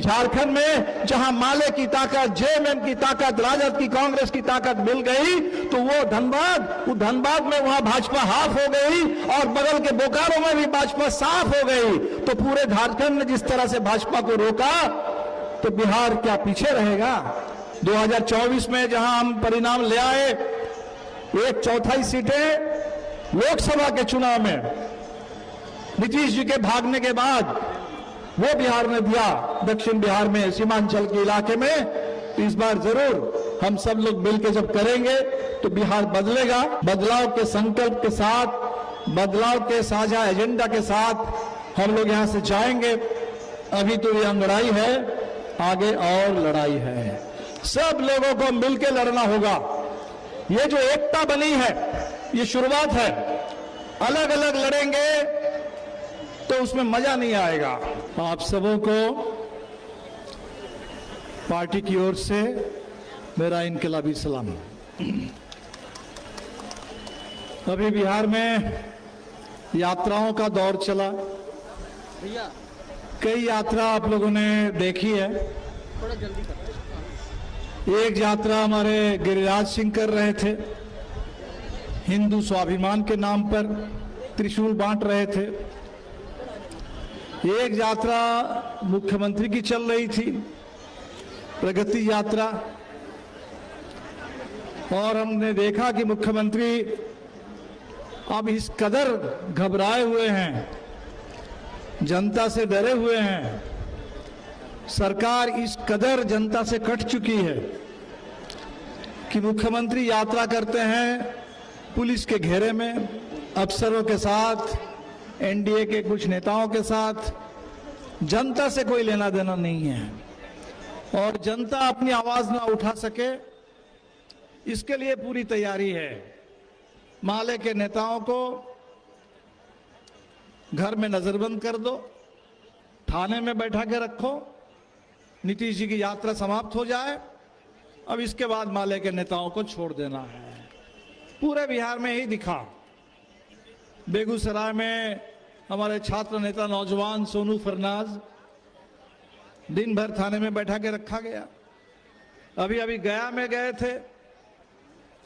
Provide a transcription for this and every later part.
झारखंड में जहां माले की ताकत, जेएमएम की ताकत, राजद की, कांग्रेस की ताकत मिल गई तो वो धनबाद में वहां भाजपा हाफ हो गई और बगल के बोकारो में भी भाजपा साफ हो गई। तो पूरे झारखंड ने जिस तरह से भाजपा को रोका तो बिहार क्या पीछे रहेगा? 2024 में जहां हम परिणाम ले आए, 1/4 सीटें लोकसभा के चुनाव में नीतीश जी के भागने के बाद वो बिहार ने दिया, दक्षिण बिहार में, सीमांचल के इलाके में। तो इस बार जरूर हम सब लोग मिलकर जब करेंगे तो बिहार बदलेगा। बदलाव के संकल्प के साथ, बदलाव के साझा एजेंडा के साथ हम लोग यहां से जाएंगे। अभी तो ये लड़ाई है, आगे और लड़ाई है। सब लोगों को मिलकर लड़ना होगा। ये जो एकता बनी है ये शुरुआत है। अलग अलग लड़ेंगे तो उसमें मजा नहीं आएगा। आप सबों को पार्टी की ओर से मेरा इनकलाबी सलाम। अभी बिहार में यात्राओं का दौर चला। कई यात्रा आप लोगों ने देखी है। एक यात्रा हमारे गिरिराज सिंह कर रहे थे, हिंदू स्वाभिमान के नाम पर त्रिशूल बांट रहे थे। एक यात्रा मुख्यमंत्री की चल रही थी, प्रगति यात्रा, और हमने देखा कि मुख्यमंत्री अब इस कदर घबराए हुए हैं, जनता से डरे हुए हैं, सरकार इस कदर जनता से कट चुकी है कि मुख्यमंत्री यात्रा करते हैं पुलिस के घेरे में, अफसरों के साथ, एनडीए के कुछ नेताओं के साथ। जनता से कोई लेना देना नहीं है और जनता अपनी आवाज ना उठा सके इसके लिए पूरी तैयारी है। माले के नेताओं को घर में नजरबंद कर दो, थाने में बैठा के रखो, नीतीश जी की यात्रा समाप्त हो जाए, अब इसके बाद माले के नेताओं को छोड़ देना है। पूरे बिहार में ही दिखा। बेगूसराय में हमारे छात्र नेता नौजवान सोनू फरनाज दिन भर थाने में बैठा के रखा गया। अभी अभी गया में गए थे,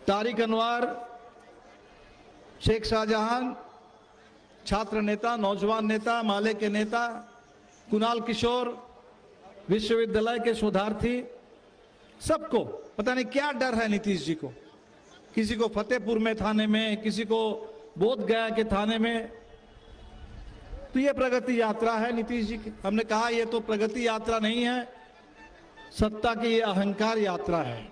तारिक अनवर, शेख शाहजहां, छात्र नेता, नौजवान नेता, माले के नेता, कुणाल किशोर, विश्वविद्यालय के शोधार्थी, सबको पता नहीं क्या डर है नीतीश जी को। किसी को फतेहपुर में थाने में, किसी को बोध गया के थाने में। तो ये प्रगति यात्रा है नीतीश जी की। हमने कहा ये तो प्रगति यात्रा नहीं है, सत्ता की ये अहंकार यात्रा है।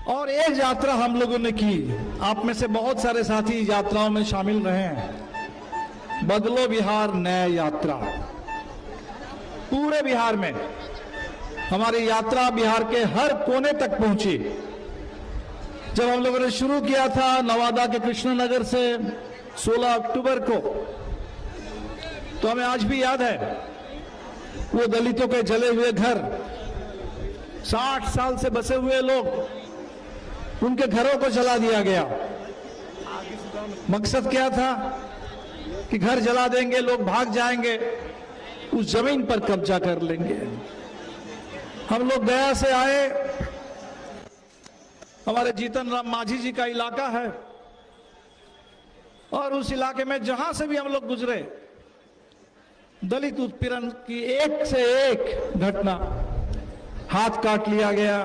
और एक यात्रा हम लोगों ने की, आप में से बहुत सारे साथी यात्राओं में शामिल रहे हैं, बदलो बिहार नया यात्रा। पूरे बिहार में हमारी यात्रा बिहार के हर कोने तक पहुंची। जब हम लोगों ने शुरू किया था नवादा के कृष्णनगर से 16 अक्टूबर को, तो हमें आज भी याद है वो दलितों के जले हुए घर, 60 साल से बसे हुए लोग, उनके घरों को जला दिया गया। मकसद क्या था कि घर जला देंगे, लोग भाग जाएंगे, उस जमीन पर कब्जा कर लेंगे। हम लोग गया से आए, हमारे जीतन राम मांझी जी का इलाका है, और उस इलाके में जहां से भी हम लोग गुजरे, दलित उत्पीड़न की एक से एक घटना। हाथ काट लिया गया,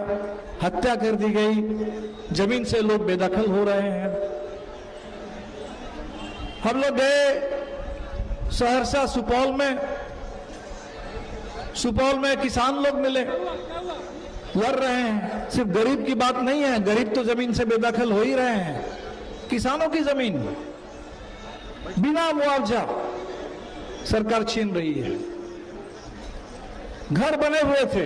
हत्या कर दी गई, जमीन से लोग बेदखल हो रहे हैं। हम लोग गए सहरसा, सुपौल में किसान लोग मिले, लड़ रहे हैं। सिर्फ गरीब की बात नहीं है, गरीब तो जमीन से बेदखल हो ही रहे हैं। किसानों की जमीन बिना मुआवजा सरकार छीन रही है। घर बने हुए थे,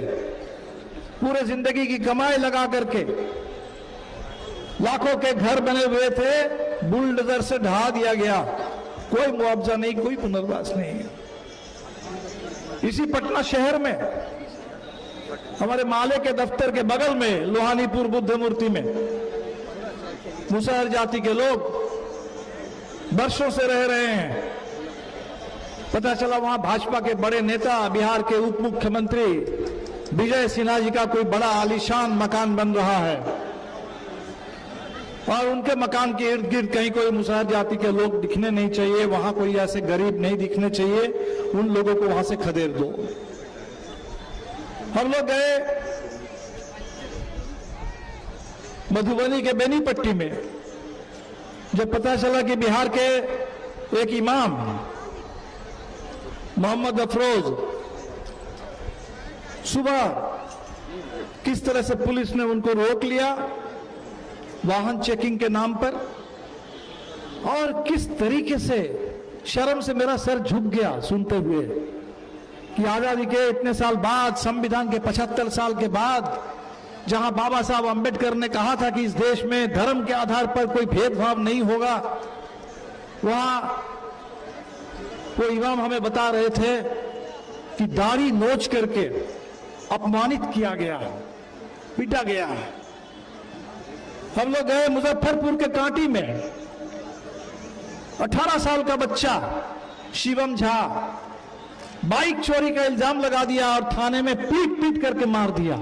पूरे जिंदगी की कमाई लगा करके लाखों के घर बने हुए थे, बुलडोजर से ढहा दिया गया। कोई मुआवजा नहीं, कोई पुनर्वास नहीं। इसी पटना शहर में हमारे माले के दफ्तर के बगल में लोहानीपुर बुद्ध मूर्ति में मुसहर जाति के लोग वर्षों से रह रहे हैं। पता चला वहां भाजपा के बड़े नेता बिहार के उप मुख्यमंत्री विजय सिन्हा जी का कोई बड़ा आलीशान मकान बन रहा है और उनके मकान के इर्द गिर्द कहीं कोई मुसहर जाति के लोग दिखने नहीं चाहिए, वहां कोई ऐसे गरीब नहीं दिखने चाहिए, उन लोगों को वहां से खदेड़ दो। हम लोग गए मधुबनी के बेनीपट्टी में, जब पता चला कि बिहार के एक इमाम मोहम्मद अफरोज सुबह किस तरह से पुलिस ने उनको रोक लिया वाहन चेकिंग के नाम पर, और किस तरीके से, शर्म से मेरा सर झुक गया सुनते हुए कि आजादी के इतने साल बाद, संविधान के 75 साल के बाद, जहां बाबा साहब अंबेडकर ने कहा था कि इस देश में धर्म के आधार पर कोई भेदभाव नहीं होगा, वहां वो इमाम हमें बता रहे थे कि दाढ़ी नोच करके अपमानित किया गया, पीटा गया। हम लोग गए मुजफ्फरपुर के कांटी में, 18 साल का बच्चा शिवम झा बाइक चोरी का इल्जाम लगा दिया और थाने में पीट पीट करके मार दिया।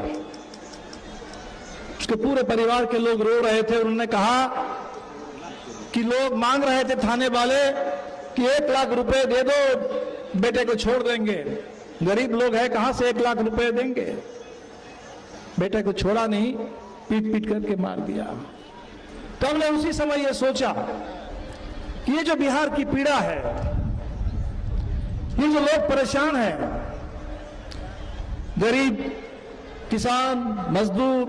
उसके पूरे परिवार के लोग रो रहे थे। उन्होंने कहा कि लोग मांग रहे थे थाने वाले कि 1 लाख रुपए दे दो, बेटे को छोड़ देंगे। गरीब लोग हैं, कहां से 1 लाख रुपए देंगे। बेटे को छोड़ा नहीं, पीट पीट करके मार दिया। तो हमने उसी समय यह सोचा कि ये जो बिहार की पीड़ा है, ये जो लोग परेशान हैं, गरीब, किसान, मजदूर,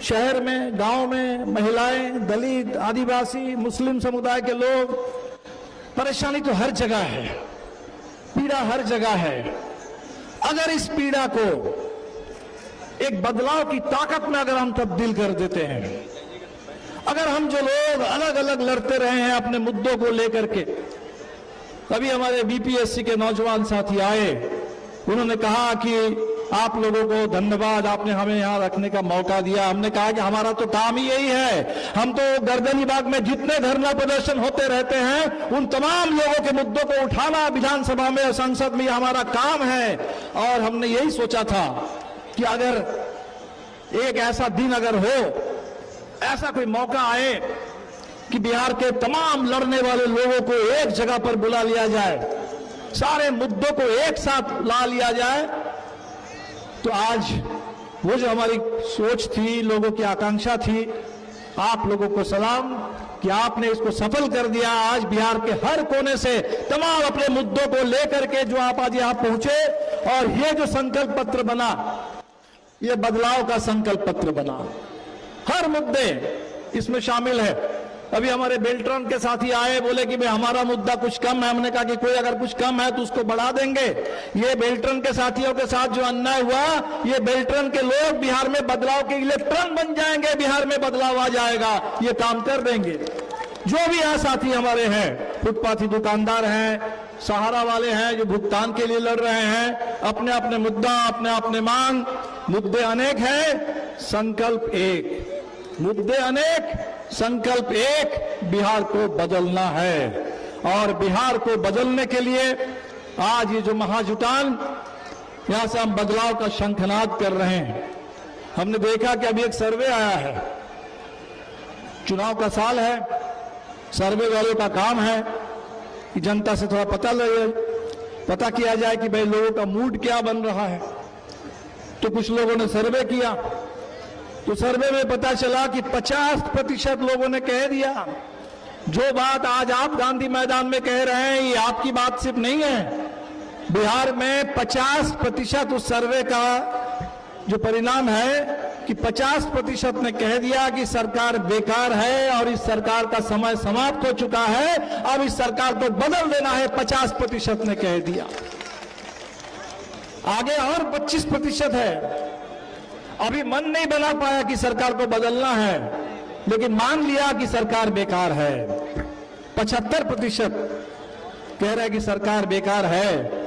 शहर में, गांव में, महिलाएं, दलित, आदिवासी, मुस्लिम समुदाय के लोग, परेशानी तो हर जगह है, पीड़ा हर जगह है। अगर इस पीड़ा को एक बदलाव की ताकत में अगर हम तब्दील कर देते हैं, अगर हम जो लोग अलग अलग लड़ते रहे हैं अपने मुद्दों को लेकर के, अभी हमारे बीपीएससी के नौजवान साथी आए, उन्होंने कहा कि आप लोगों को धन्यवाद, आपने हमें यहां रखने का मौका दिया। हमने कहा कि हमारा तो काम ही यही है, हम तो गर्दनी बाग में जितने धरना प्रदर्शन होते रहते हैं उन तमाम लोगों के मुद्दों को उठाना विधानसभा में, संसद में हमारा काम है। और हमने यही सोचा था कि अगर एक ऐसा दिन अगर हो, ऐसा कोई मौका आए कि बिहार के तमाम लड़ने वाले लोगों को एक जगह पर बुला लिया जाए, सारे मुद्दों को एक साथ ला लिया जाए, तो आज वो जो हमारी सोच थी, लोगों की आकांक्षा थी, आप लोगों को सलाम कि आपने इसको सफल कर दिया। आज बिहार के हर कोने से तमाम अपने मुद्दों को लेकर के जो आप आज यहां पहुंचे, और ये जो संकल्प पत्र बना, ये बदलाव का संकल्प पत्र बना, हर मुद्दे इसमें शामिल है। अभी हमारे बेल्ट्रॉन के साथी आए, बोले कि भाई हमारा मुद्दा कुछ कम है। हमने कहा कि कोई अगर कुछ कम है तो उसको बढ़ा देंगे। ये बेल्ट्रॉन के साथियों के साथ जो अन्याय हुआ, ये बेल्ट्रॉन के लोग बिहार में बदलाव के इलेक्ट्रॉन बन जाएंगे, बिहार में बदलाव आ जाएगा, ये काम कर देंगे। जो भी यहाँ साथी हमारे हैं, फुटपाथी दुकानदार हैं, सहारा वाले हैं जो भुगतान के लिए लड़ रहे हैं, अपने अपने मुद्दा, अपने अपने मांग, मुद्दे अनेक हैं, संकल्प एक, मुद्दे अनेक, संकल्प एक, बिहार को बदलना है। और बिहार को बदलने के लिए आज ये जो महाजुटान, यहां से हम बदलाव का शंखनाद कर रहे हैं। हमने देखा कि अभी एक सर्वे आया है, चुनाव का साल है, सर्वे वालों का काम है कि जनता से थोड़ा पता किया जाए कि भाई लोगों का मूड क्या बन रहा है। तो कुछ लोगों ने सर्वे किया, तो सर्वे में पता चला कि 50% लोगों ने कह दिया, जो बात आज आप गांधी मैदान में कह रहे हैं, ये आपकी बात सिर्फ नहीं है। बिहार में 50% उस सर्वे का जो परिणाम है कि 50% ने कह दिया कि सरकार बेकार है और इस सरकार का समय समाप्त हो चुका है, अब इस सरकार को बदल देना है, 50% ने कह दिया। आगे और 25% है, अभी मन नहीं बना पाया कि सरकार को बदलना है, लेकिन मान लिया कि सरकार बेकार है। 75% कह रहा है कि सरकार बेकार है,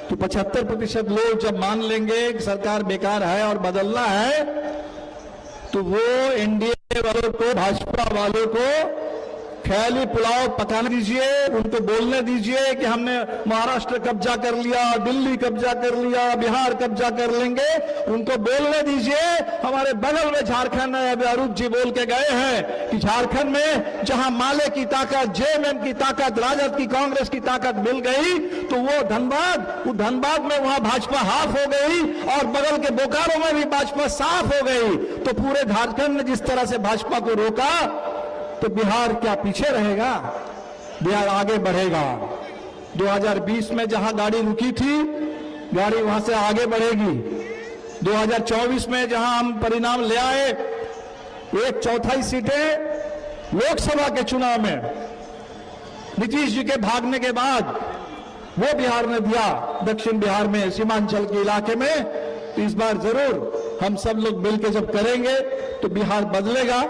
तो 75% लोग जब मान लेंगे कि सरकार बेकार है और बदलना है, तो वो एनडीए वालों को, भाजपा वालों को ख्याली पुलाव पकाने दीजिए, उनको बोलने दीजिए कि हमने महाराष्ट्र कब्जा कर लिया, दिल्ली कब्जा कर लिया, बिहार कब्जा कर लेंगे। उनको बोलने दीजिए। हमारे बगल में झारखंड है, अभी अरूप जी बोल के गए हैं कि झारखंड में जहां माले की ताकत, जेएमएम की ताकत, राजद की, कांग्रेस की ताकत मिल गई तो वो धनबाद में वहां भाजपा हाफ हो गई और बगल के बोकारो में भी भाजपा साफ हो गई। तो पूरे झारखंड ने जिस तरह से भाजपा को रोका तो बिहार क्या पीछे रहेगा? बिहार आगे बढ़ेगा। 2020 में जहां गाड़ी रुकी थी, गाड़ी वहां से आगे बढ़ेगी। 2024 में जहां हम परिणाम ले आए, 1/4 सीटें लोकसभा के चुनाव में नीतीश जी के भागने के बाद वो बिहार ने दिया, दक्षिण बिहार में, सीमांचल के इलाके में। तो इस बार जरूर हम सब लोग मिलकर जब करेंगे तो बिहार बदलेगा।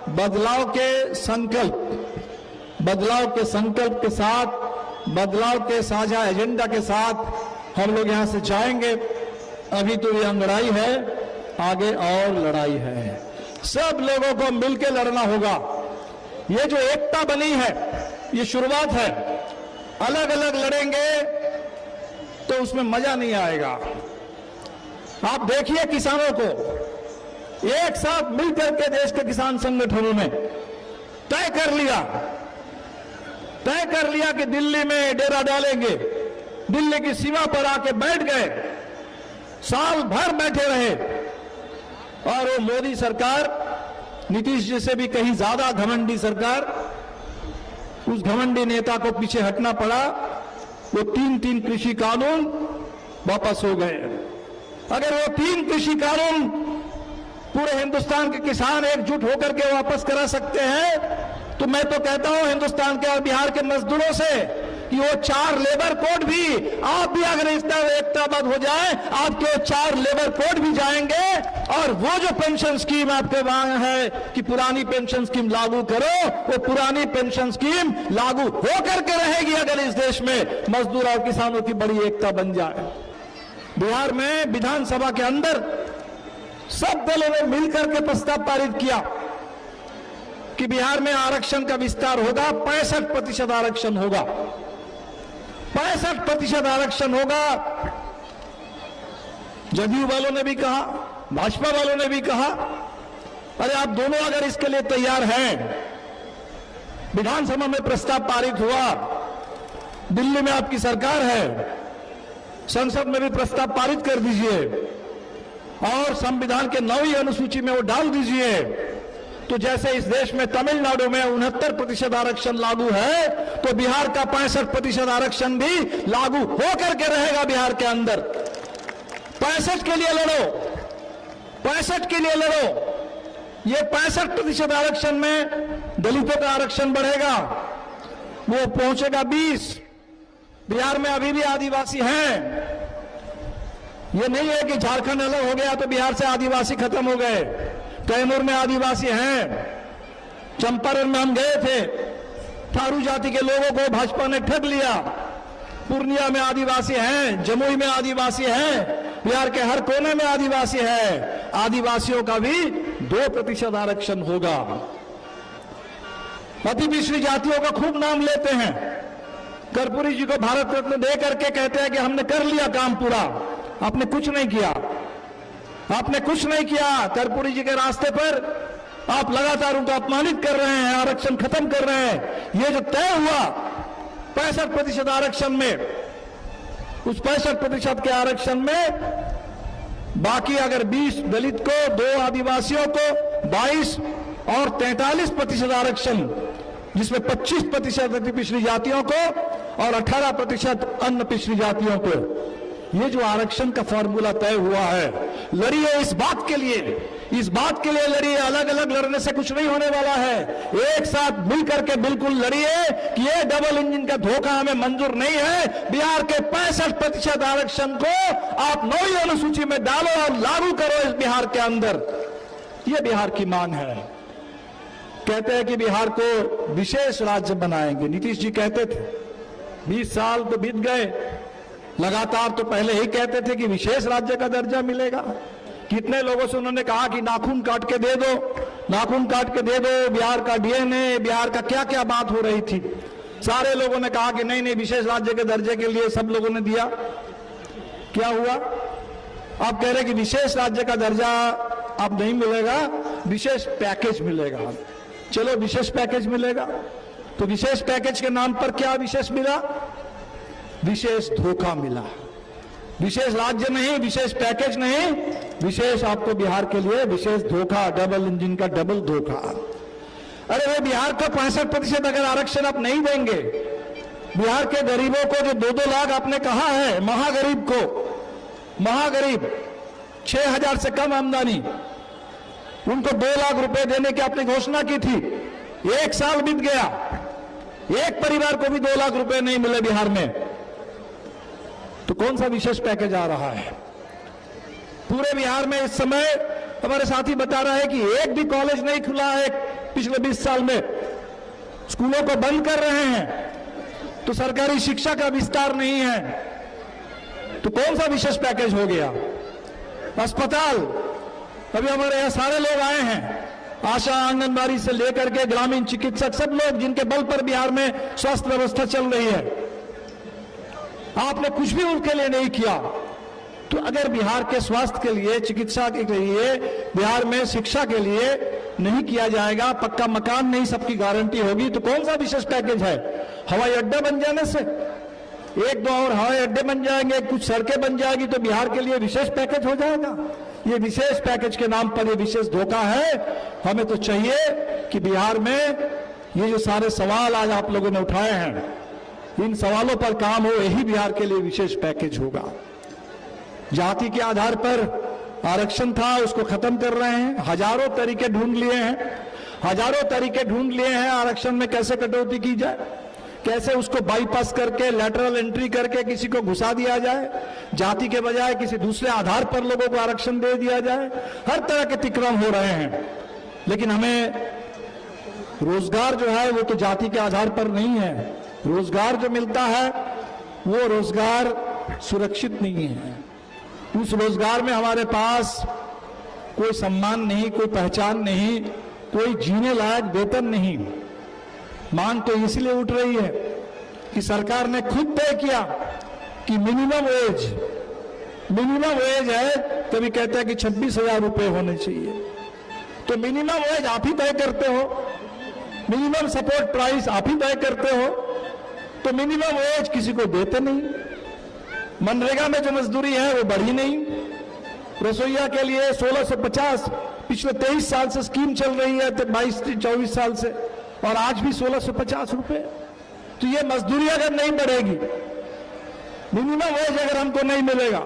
बदलाव के संकल्प के साथ, बदलाव के साझा एजेंडा के साथ हम लोग यहां से जाएंगे। अभी तो ये लड़ाई है, आगे और लड़ाई है। सब लोगों को मिलकर लड़ना होगा। ये जो एकता बनी है, ये शुरुआत है। अलग अलग लड़ेंगे तो उसमें मजा नहीं आएगा। आप देखिए किसानों को एक साथ मिलकर के देश के किसान संगठनों ने तय कर लिया कि दिल्ली में डेरा डालेंगे। दिल्ली की सीमा पर आके बैठ गए, साल भर बैठे रहे। और वो मोदी सरकार, नीतीश जी से भी कहीं ज्यादा घमंडी सरकार, उस घमंडी नेता को पीछे हटना पड़ा। वो 3 कृषि कानून वापस हो गए। अगर वो 3 कृषि कानून पूरे हिंदुस्तान के किसान एकजुट होकर के वापस करा सकते हैं तो मैं तो कहता हूं हिंदुस्तान के और बिहार के मजदूरों से कि वो 4 लेबर कोड भी, आप भी अगर इस तरह एकताबद्ध हो जाए, आपके वो 4 लेबर कोड भी जाएंगे। और वो जो पेंशन स्कीम आपके वहां है कि पुरानी पेंशन स्कीम लागू करो, वो पुरानी पेंशन स्कीम लागू होकर के रहेगी अगर इस देश में मजदूर और किसानों की बड़ी एकता बन जाए। बिहार में विधानसभा के अंदर सब दलों ने मिलकर के प्रस्ताव पारित किया कि बिहार में आरक्षण का विस्तार होगा, 65% आरक्षण होगा, 65% आरक्षण होगा। जदयू वालों ने भी कहा, भाजपा वालों ने भी कहा, अरे आप दोनों अगर इसके लिए तैयार हैं, विधानसभा में प्रस्ताव पारित हुआ, दिल्ली में आपकी सरकार है, संसद में भी प्रस्ताव पारित कर दीजिए और संविधान के 9वीं अनुसूची में वो डाल दीजिए। तो जैसे इस देश में तमिलनाडु में 69% आरक्षण लागू है, तो बिहार का 65% आरक्षण भी लागू होकर के रहेगा बिहार के अंदर। 65 के लिए लड़ो, 65 के लिए लड़ो। ये 65% आरक्षण में दलितों का आरक्षण बढ़ेगा, वो पहुंचेगा 20। बिहार में अभी भी आदिवासी हैं। ये नहीं है कि झारखंड अलग हो गया तो बिहार से आदिवासी खत्म हो गए। कैमूर में आदिवासी हैं, चंपारण में हम गए थे, थारू जाति के लोगों को भाजपा ने ठग लिया। पूर्णिया में आदिवासी हैं, जमुई में आदिवासी हैं, बिहार के हर कोने में आदिवासी है। आदिवासियों का भी 2% आरक्षण होगा। अति पिछड़ी जातियों का खूब नाम लेते हैं। कर्पूरी जी को भारत रत्न दे करके कहते हैं कि हमने कर लिया काम पूरा। आपने कुछ नहीं किया, आपने कुछ नहीं किया। कर्पूरी जी के रास्ते पर आप लगातार उनको अपमानित कर रहे हैं, आरक्षण खत्म कर रहे हैं। ये जो तय हुआ 65% आरक्षण में, उस 65% के आरक्षण में बाकी अगर 20 दलित को, 2 आदिवासियों को, 22 और 43% आरक्षण, जिसमें 25% अति पिछड़ी जातियों को और 18% अन्य पिछड़ी जातियों को, ये जो आरक्षण का फॉर्मूला तय हुआ है, लड़िए इस बात के लिए लड़िए। अलग अलग लड़ने से कुछ नहीं होने वाला है। एक साथ मिलकर के बिल्कुल लड़िए कि ये डबल इंजन का धोखा हमें मंजूर नहीं है। बिहार के 65% आरक्षण को आप 9वीं अनुसूची में डालो और लागू करो इस बिहार के अंदर। ये बिहार की मांग है। कहते हैं कि बिहार को विशेष राज्य बनाएंगे। नीतीश जी कहते थे, 20 साल तो बीत गए, लगातार तो पहले ही कहते थे कि विशेष राज्य का दर्जा मिलेगा। कितने लोगों से उन्होंने कहा कि नाखून काट के दे दो, नाखून काट के दे दो, बिहार का डीएनए, बिहार का क्या क्या बात हो रही थी। सारे लोगों ने कहा कि नहीं नहीं, विशेष राज्य के दर्जे के लिए सब लोगों ने दिया। क्या हुआ? आप कह रहे कि विशेष राज्य का दर्जा अब नहीं मिलेगा, विशेष पैकेज मिलेगा। चलो विशेष पैकेज मिलेगा, तो विशेष पैकेज के नाम पर क्या विशेष मिला? विशेष धोखा मिला। विशेष राज्य नहीं, विशेष पैकेज नहीं, विशेष आपको बिहार के लिए विशेष धोखा, डबल इंजन का डबल धोखा। अरे भाई, बिहार को 65% अगर आरक्षण आप नहीं देंगे, बिहार के गरीबों को जो 2-2 लाख आपने कहा है, महागरीब को, महागरीब 6,000 से कम आमदनी, उनको 2 लाख रुपए देने की आपने घोषणा की थी। 1 साल बीत गया, एक परिवार को भी 2 लाख रुपए नहीं मिले बिहार में, तो कौन सा विशेष पैकेज आ रहा है? पूरे बिहार में इस समय हमारे साथी बता रहा है कि एक भी कॉलेज नहीं खुला है पिछले 20 साल में, स्कूलों को बंद कर रहे हैं, तो सरकारी शिक्षा का विस्तार नहीं है, तो कौन सा विशेष पैकेज हो गया? अस्पताल, अभी हमारे यहां सारे लोग आए हैं, आशा, आंगनबाड़ी से लेकर के ग्रामीण चिकित्सक, सब लोग जिनके बल पर बिहार में स्वास्थ्य व्यवस्था चल रही है, आपने कुछ भी उनके लिए नहीं किया। तो अगर बिहार के स्वास्थ्य के लिए, चिकित्सा के लिए, बिहार में शिक्षा के लिए नहीं किया जाएगा, पक्का मकान नहीं सबकी गारंटी होगी, तो कौन सा विशेष पैकेज है? हवाई अड्डा बन जाने से 1-2 और हवाई अड्डे बन जाएंगे, कुछ सड़कें बन जाएगी, तो बिहार के लिए विशेष पैकेज हो जाएगा? ये विशेष पैकेज के नाम पर ये विशेष धोखा है। हमें तो चाहिए कि बिहार में ये जो सारे सवाल आज आप लोगों ने उठाए हैं, इन सवालों पर काम हो, यही बिहार के लिए विशेष पैकेज होगा। जाति के आधार पर आरक्षण था, उसको खत्म कर रहे हैं, हजारों तरीके ढूंढ लिए हैं, हजारों तरीके ढूंढ लिए हैं आरक्षण में कैसे कटौती की जाए, कैसे उसको बाईपास करके, लैटरल एंट्री करके किसी को घुसा दिया जाए, जाति के बजाय किसी दूसरे आधार पर लोगों को आरक्षण दे दिया जाए। हर तरह के अतिक्रमण हो रहे हैं, लेकिन हमें रोजगार जो है वो तो जाति के आधार पर नहीं है। रोजगार जो मिलता है वो रोजगार सुरक्षित नहीं है। उस रोजगार में हमारे पास कोई सम्मान नहीं, कोई पहचान नहीं, कोई जीने लायक वेतन नहीं। मांग तो इसलिए उठ रही है कि सरकार ने खुद तय किया कि मिनिमम वेज है, तभी कहते हैं कि 26,000 रुपए होने चाहिए। तो मिनिमम वेज आप ही तय करते हो, मिनिमम सपोर्ट प्राइस आप ही तय करते हो, तो मिनिमम वेज किसी को देते नहीं। मनरेगा में जो मजदूरी है वो बढ़ी नहीं। रसोईया के लिए 1650 पिछले 23 साल से स्कीम चल रही है, 22-24 साल से, और आज भी 1650 रुपए। तो ये मजदूरी अगर नहीं बढ़ेगी, मिनिमम वेज अगर हमको नहीं मिलेगा,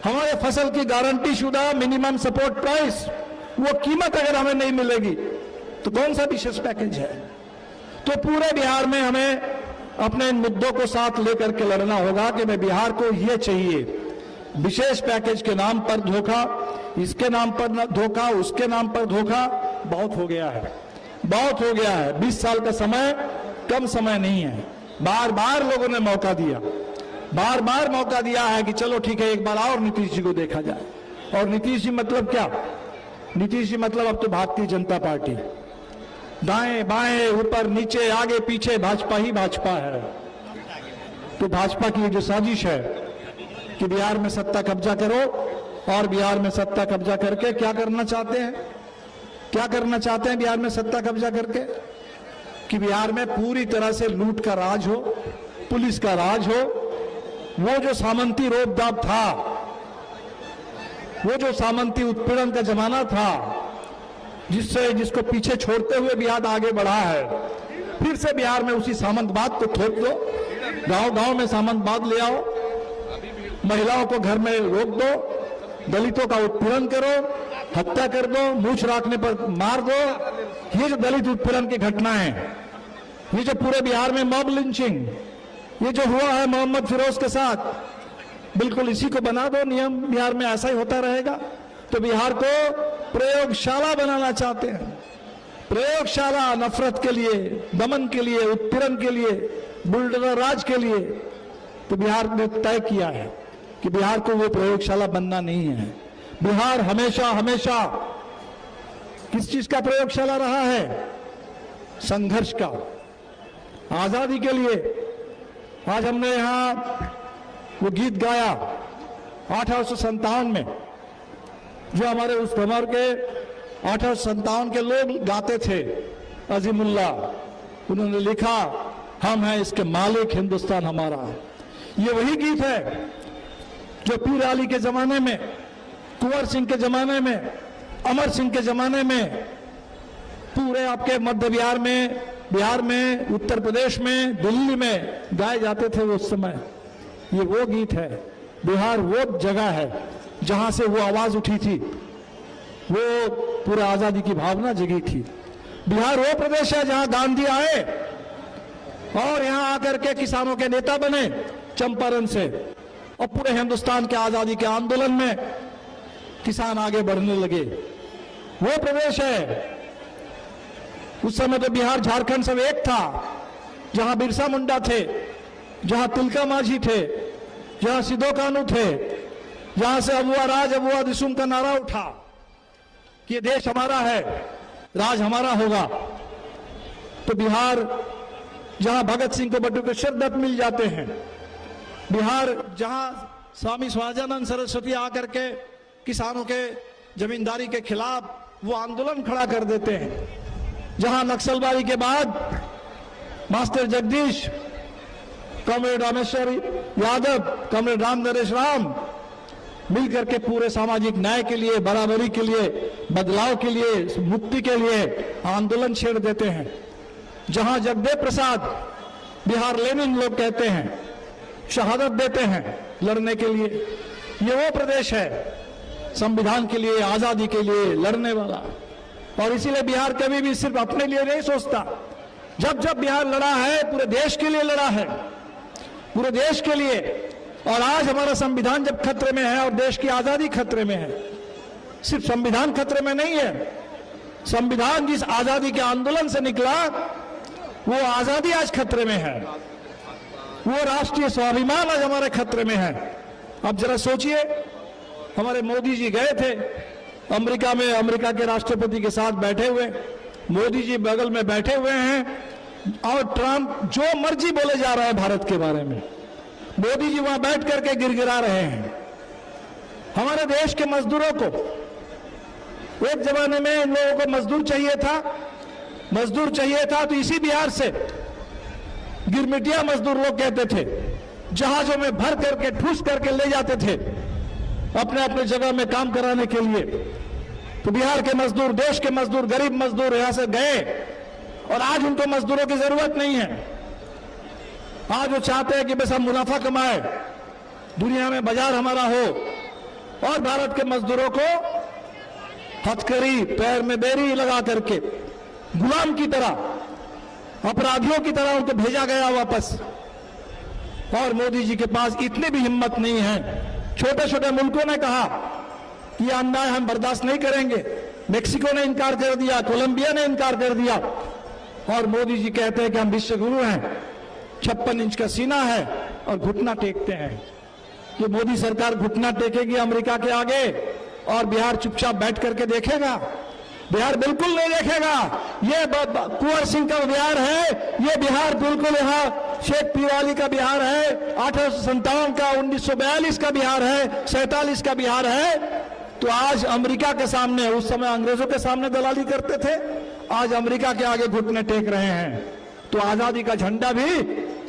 हमारे फसल की गारंटी शुदा मिनिमम सपोर्ट प्राइस, वो कीमत अगर हमें नहीं मिलेगी, तो कौन सा विशेष पैकेज है? तो पूरे बिहार में हमें अपने इन मुद्दों को साथ लेकर के लड़ना होगा कि मैं बिहार को ये चाहिए, विशेष पैकेज के नाम पर धोखा, इसके नाम पर धोखा, उसके नाम पर धोखा। बहुत हो गया है, बहुत हो गया है। 20 साल का समय कम समय नहीं है। बार बार लोगों ने मौका दिया, बार बार मौका दिया है कि चलो ठीक है, एक बार और नीतीश जी को देखा जाए। और नीतीश जी मतलब क्या? नीतीश जी मतलब अब तो भारतीय जनता पार्टी, दाएं बाएं ऊपर नीचे आगे पीछे भाजपा ही भाजपा है। तो भाजपा की जो साजिश है कि बिहार में सत्ता कब्जा करो, और बिहार में सत्ता कब्जा करके क्या करना चाहते हैं? क्या करना चाहते हैं बिहार में सत्ता कब्जा करके? कि बिहार में पूरी तरह से लूट का राज हो, पुलिस का राज हो। वो जो सामंती रोब-दाब था, वो जो सामंती उत्पीड़न का जमाना था, जिसको पीछे छोड़ते हुए बिहार आगे बढ़ा है, फिर से बिहार में उसी सामंतवाद को थोप दो। गांव गांव में सामंतवाद ले आओ, महिलाओं को घर में रोक दो, दलितों का उत्पीड़न करो, हत्या कर दो, मूछ रखने पर मार दो। ये जो दलित उत्पीड़न की घटनाएं, ये जो पूरे बिहार में मॉब लिंचिंग, ये जो हुआ है मोहम्मद फिरोज के साथ, बिल्कुल इसी को बना दो नियम। बिहार में ऐसा ही होता रहेगा। तो बिहार को प्रयोगशाला बनाना चाहते हैं, प्रयोगशाला, नफरत के लिए, दमन के लिए, उत्पीड़न के लिए, बुलडोजर राज के लिए। तो बिहार ने तय किया है कि बिहार को वो प्रयोगशाला बनना नहीं है। बिहार हमेशा हमेशा किस चीज का प्रयोगशाला रहा है? संघर्ष का, आजादी के लिए। आज हमने यहां वो गीत गाया 1857 में, जो हमारे उस दमर के 1857 के लोग गाते थे। अजीमुल्लाह, उन्होंने लिखा, हम हैं इसके मालिक, हिंदुस्तान हमारा। ये वही गीत है जो पीर अली के जमाने में, कुंवर सिंह के जमाने में, अमर सिंह के जमाने में, पूरे आपके मध्य बिहार में, उत्तर प्रदेश में, दिल्ली में गाए जाते थे उस समय। ये वो गीत है। बिहार वो जगह है जहां से वो आवाज उठी थी, वो पूरा आजादी की भावना जगी थी। बिहार वो प्रदेश है जहां गांधी आए और यहां आकर के किसानों के नेता बने चंपारण से, और पूरे हिंदुस्तान के आजादी के आंदोलन में किसान आगे बढ़ने लगे। वो प्रदेश है। उस समय तो बिहार झारखंड सब एक था, जहां बिरसा मुंडा थे, जहां तिलका मांझी थे, जहां सिद्धो कानू थे, जहां से अबुआ राज अबुआ दिसुम का नारा उठा कि ये देश हमारा है, राज हमारा होगा। तो बिहार जहां भगत सिंह को बटुकेश्वर दत्त मिल जाते हैं, बिहार जहां स्वामी स्वाजानंद सरस्वती आकर के किसानों के जमींदारी के खिलाफ वो आंदोलन खड़ा कर देते हैं, जहां नक्सलबारी के बाद master Jagdish, comrade Rameshwar Yadav, comrade Ram Naresh Ram मिलकर के पूरे सामाजिक न्याय के लिए, बराबरी के लिए, बदलाव के लिए, मुक्ति के लिए आंदोलन छेड़ देते हैं। जहां जगदेव प्रसाद, बिहार लेनिन लोग कहते हैं, शहादत देते हैं लड़ने के लिए। ये वो प्रदेश है संविधान के लिए, आजादी के लिए लड़ने वाला। और इसीलिए बिहार कभी भी सिर्फ अपने लिए नहीं सोचता। जब जब बिहार लड़ा है, पूरे देश के लिए लड़ा है, पूरे देश के लिए। और आज हमारा संविधान जब खतरे में है और देश की आजादी खतरे में है, सिर्फ संविधान खतरे में नहीं है, संविधान जिस आजादी के आंदोलन से निकला वो आजादी आज खतरे में है, वो राष्ट्रीय स्वाभिमान आज हमारे खतरे में है। अब जरा सोचिए, हमारे मोदी जी गए थे अमेरिका में, अमेरिका के राष्ट्रपति के साथ बैठे हुए, मोदी जी बगल में बैठे हुए हैं और ट्रंप जो मर्जी बोले जा रहा है भारत के बारे में, मोदी जी वहां बैठ करके गिड़गिड़ा रहे हैं। हमारे देश के मजदूरों को, एक जमाने में इन लोगों को मजदूर चाहिए था तो इसी बिहार से गिरमिटिया मजदूर लोग कहते थे, जहाजों में भर करके ठूस करके ले जाते थे अपने अपने जगह में काम कराने के लिए। तो बिहार के मजदूर, देश के मजदूर, गरीब मजदूर यहां से गए और आज उनको मजदूरों की जरूरत नहीं है। आज वो चाहते हैं कि बस हम मुनाफा कमाए, दुनिया में बाजार हमारा हो, और भारत के मजदूरों को हथकड़ी, पैर में बेरी लगा करके गुलाम की तरह, अपराधियों की तरह उनको भेजा गया वापस। और मोदी जी के पास इतनी भी हिम्मत नहीं है। छोटे छोटे मुल्कों ने कहा कि अन्याय हम बर्दाश्त नहीं करेंगे, मेक्सिको ने इनकार कर दिया, कोलंबिया ने इनकार कर दिया, और मोदी जी कहते हैं कि हम विश्व गुरु हैं, 56 इंच का सीना है और घुटना टेकते हैं। ये मोदी सरकार घुटना टेकेगी अमेरिका के आगे और बिहार चुपचाप बैठ करके देखेगा? बिहार बिल्कुल नहीं देखेगा। ये कुंवर सिंह का बिहार है, ये बिहार बिल्कुल यहाँ शेख पीर अली का बिहार है, 1857 का, 1942 का बिहार है, 47 का बिहार है। तो आज अमेरिका के सामने, उस समय अंग्रेजों के सामने दलाली करते थे, आज अमेरिका के आगे घुटने टेक रहे हैं। तो आजादी का झंडा भी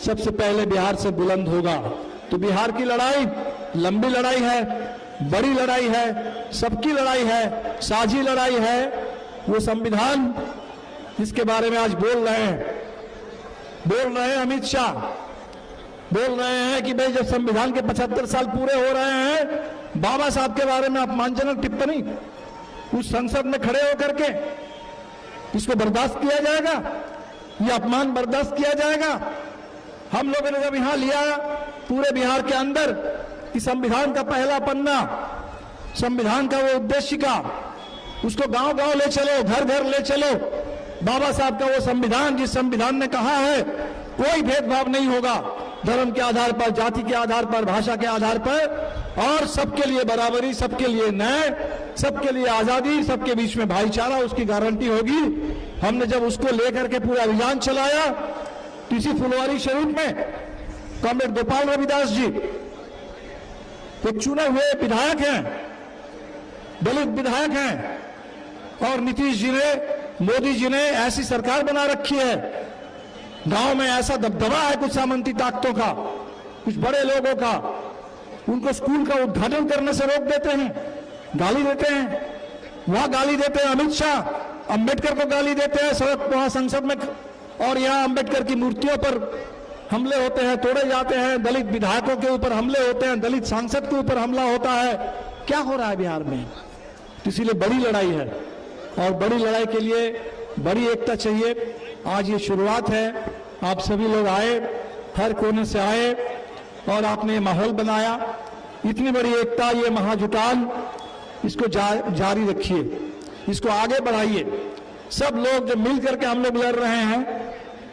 सबसे पहले बिहार से बुलंद होगा। तो बिहार की लड़ाई लंबी लड़ाई है, बड़ी लड़ाई है, सबकी लड़ाई है, साझी लड़ाई है। वो संविधान जिसके बारे में आज बोल रहे हैं अमित शाह, बोल रहे हैं कि भाई जब संविधान के 75 साल पूरे हो रहे हैं, बाबा साहब के बारे में अपमानजनक टिप्पणी उस संसद में खड़े होकर के, इसको बर्दाश्त किया जाएगा? ये अपमान बर्दाश्त किया जाएगा? हम लोगों ने जब यहां लिया पूरे बिहार के अंदर कि संविधान का पहला पन्ना, संविधान का वो उद्देशिका, उसको गांव गांव ले चलो, घर घर ले चलो, बाबा साहब का वो संविधान, जिस संविधान ने कहा है कोई भेदभाव नहीं होगा, धर्म के आधार पर, जाति के आधार पर, भाषा के आधार पर, और सबके लिए बराबरी, सबके लिए न्याय, सबके लिए आजादी, सबके बीच में भाईचारा, उसकी गारंटी होगी। हमने जब उसको लेकर के पूरा अभियान चलाया, इसी फुलवारी शरीफ में कॉमरेड गोपाल रविदास जी एक चुने हुए विधायक हैं, दलित विधायक हैं, और नीतीश जी ने, मोदी जी ने ऐसी सरकार बना रखी है, गांव में ऐसा दबदबा है कुछ सामंती ताकतों का, कुछ बड़े लोगों का, उनको स्कूल का उद्घाटन करने से रोक देते हैं, गाली देते हैं। वहां गाली देते हैं अमित शाह, अंबेडकर को गाली देते हैं सड़क वहां संसद में, और यहां अंबेडकर की मूर्तियों पर हमले होते हैं, तोड़े जाते हैं, दलित विधायकों के ऊपर हमले होते हैं, दलित सांसद के ऊपर हमला होता है। क्या हो रहा है बिहार में? तो इसीलिए बड़ी लड़ाई है, और बड़ी लड़ाई के लिए बड़ी एकता चाहिए। आज ये शुरुआत है, आप सभी लोग आए, हर कोने से आए, और आपने ये माहौल बनाया। इतनी बड़ी एकता, ये महाजुटान, इसको जारी रखिए, इसको आगे बढ़ाइए। सब लोग जब मिल करके हम लोग लड़ रहे हैं,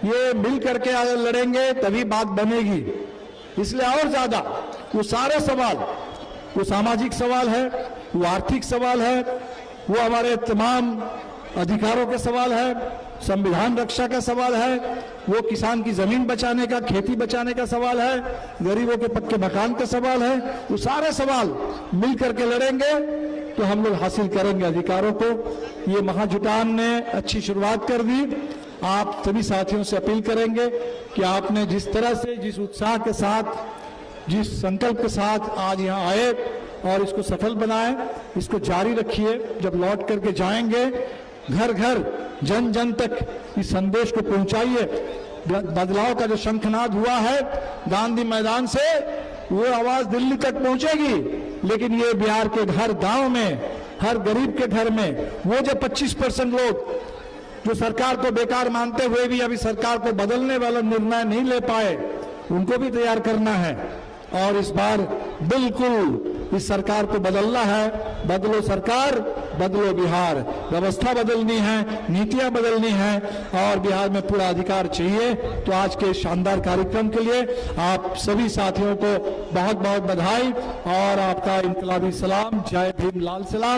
ये मिल करके अगर लड़ेंगे तभी बात बनेगी। इसलिए और ज्यादा वो सारे सवाल, वो सामाजिक सवाल है, वो आर्थिक सवाल है, वो हमारे तमाम अधिकारों के सवाल है, संविधान रक्षा का सवाल है, वो किसान की जमीन बचाने का, खेती बचाने का सवाल है, गरीबों के पक्के मकान का सवाल है। वो सारे सवाल मिल करके लड़ेंगे तो हम लोग हासिल करेंगे अधिकारों को। ये महाजुटान ने अच्छी शुरुआत कर दी। आप सभी साथियों से अपील करेंगे कि आपने जिस तरह से, जिस उत्साह के साथ, जिस संकल्प के साथ आज यहाँ आए और इसको सफल बनाए, इसको जारी रखिए। जब लौट करके जाएंगे, घर घर, जन जन तक इस संदेश को पहुंचाइए। बदलाव का जो शंखनाद हुआ है गांधी मैदान से, वो आवाज दिल्ली तक पहुंचेगी, लेकिन ये बिहार के हर गांव में, हर गरीब के घर में, वो जो 25% लोग जो सरकार को बेकार मानते हुए भी अभी सरकार को बदलने वाला निर्णय नहीं ले पाए, उनको भी तैयार करना है। और इस बार बिल्कुल इस सरकार को बदलना है। बदलो सरकार, बदलो बिहार। व्यवस्था बदलनी है, नीतियां बदलनी है, और बिहार में पूरा अधिकार चाहिए। तो आज के शानदार कार्यक्रम के लिए आप सभी साथियों को बहुत बहुत बधाई और आपका इनकलाबी सलाम। जय भीम, लाल सलाम।